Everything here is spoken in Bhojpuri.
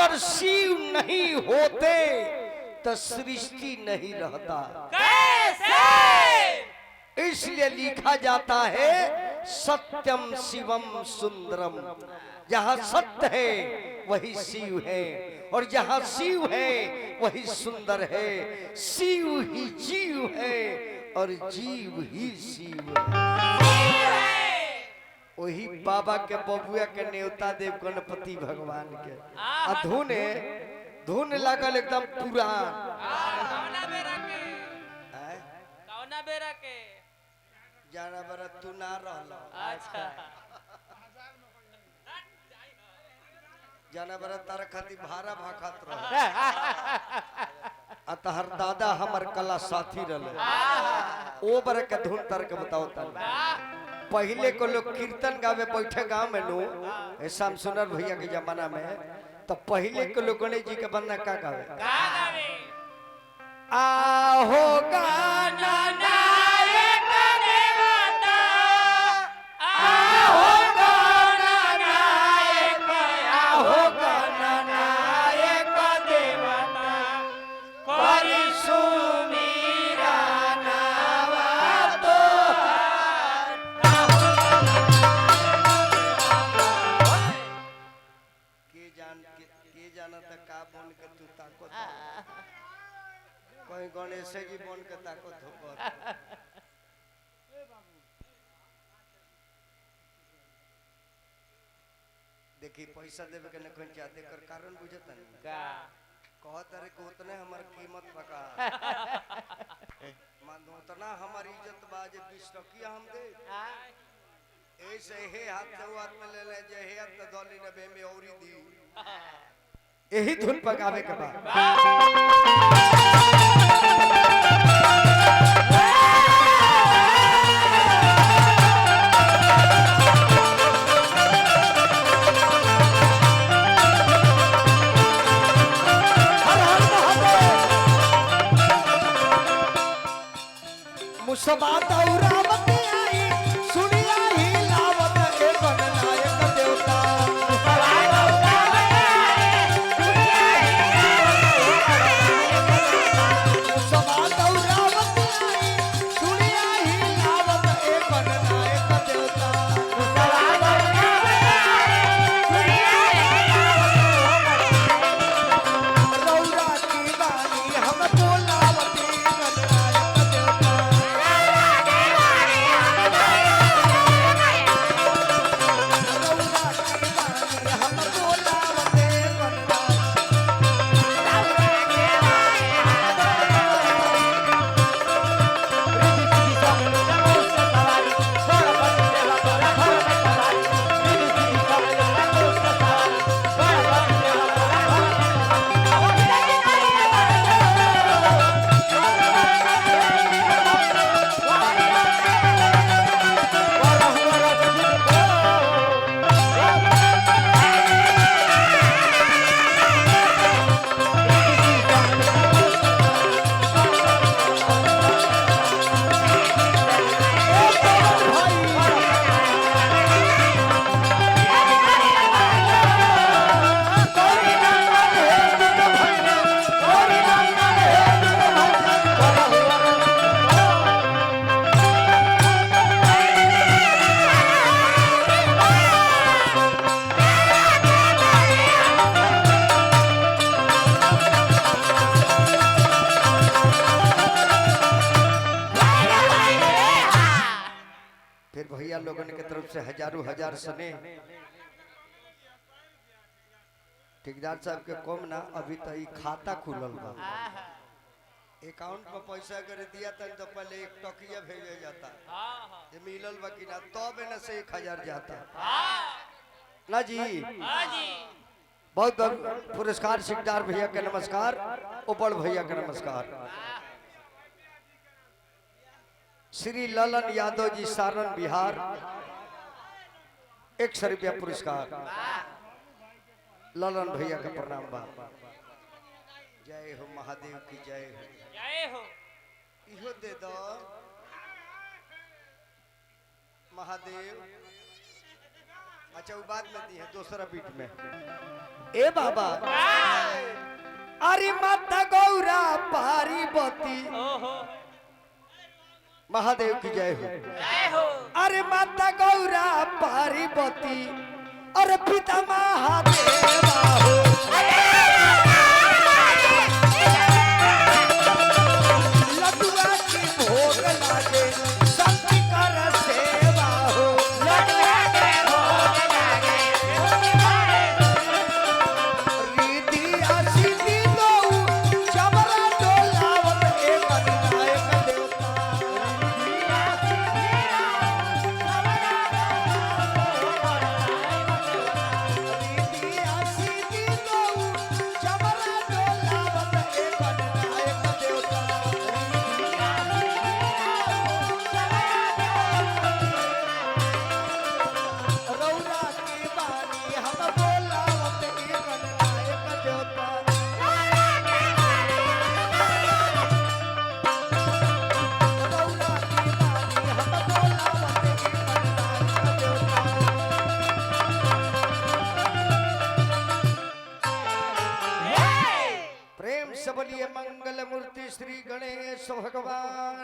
अगर शिव नहीं होते तो सृष्टि नहीं रहता। कैसे? इसलिए लिखा जाता है सत्यम शिवम सुंदरम। जहाँ सत्य है वही शिव है, और जहाँ शिव है वही सुंदर है। शिव ही जीव है और जीव ही शिव है। वही बाबा के बबुआ के न्योता देव गणपति भगवान के धुन लागल एकदम पुरान। कौना बेरा के? कौना बेरा के? जाना बरा तू ना रहला। अच्छा जाना बरा तारा खाती भारा भाखत रह। अतहर दादा हमर कला साथी रहले। ओ बर के धुन तर के बताओ तन। पहले को लोग कीर्तन गावे बैठे गांव में नो शाम सुनर भैया के जमाना में, तो पहले के लोग गणेश जी के बंदा का गावे? आहो गाना नायक देवता, आहो गाना नायक, आहो गाना नायक देवता, करी सुमीरा नावा तो के जाना त का बन के तू ताको कोई गणेश जी बन के ताको धोकर। देखी पैसा देवे के न कोई चाहते कर कारण बुझता नहीं का कहत रे को उतने हमर कीमत बका मान उतना हमारी इज्जत बाजे 20 टकिया हम दे ऐसे हे हाथ से हाथ में ले ले जे हे हाथ दली ने बे में औरी दी। यही धुन पकावे के बाद मुसबात औरावत आई सुनिया ही लावत के गणनायक देवता। मुसबात औरावत आई सुनिया ही मुसबात औरावत आई सुनिया ही लावत के गणनायक देवता। मुसबात औरावत आई सुनिया ही रौरा की बानी हम बोलावती गणनायक देवता। फिर भैया लोगन के तरफ से हजारों हजार सने ठेकेदार साहब के कम ना अभी तो ई खाता खुलल बा। अकाउंट में पैसा अगर दिया तो पहले 1 टकिया भेजे जाता ये मिलल बा कि ना तब न से 1000 जाता ना जी। बहुत बहुत पुरस्कार ठेकेदार भैया के नमस्कार, उपड़ भैया के नमस्कार। श्री ललन यादव जी सारण बिहार 100 रुपया पुरस्कार। ललन भैया का प्रणाम बा। जय हो महादेव की जय हो। जय हो। इहो दे दो महादेव। अच्छा वो बाद में दी है दूसरा बीट में। ए बाबा अरे माता गौरा पार्वती ओहो महादेव की जय हो। जय हो अरे माता गौरा पार्वती अरे पिता महादेवा हो। लडुआ की भोग लागे शक्ति कर सेवा हो। रिधिया सिद्धि दऊ चमरा डोलावत एक विनायक देवता। रिधिया सिद्धि दऊ चमरा डोलावत एक विनायक देवता। रौला की बानी हम बोलावत एक विनायक देवता। रौला की बानी हम बोलावत एक विनायक देवता। प्रेम से बोलिए मंगल मूर्ति श्री गणेश भगवान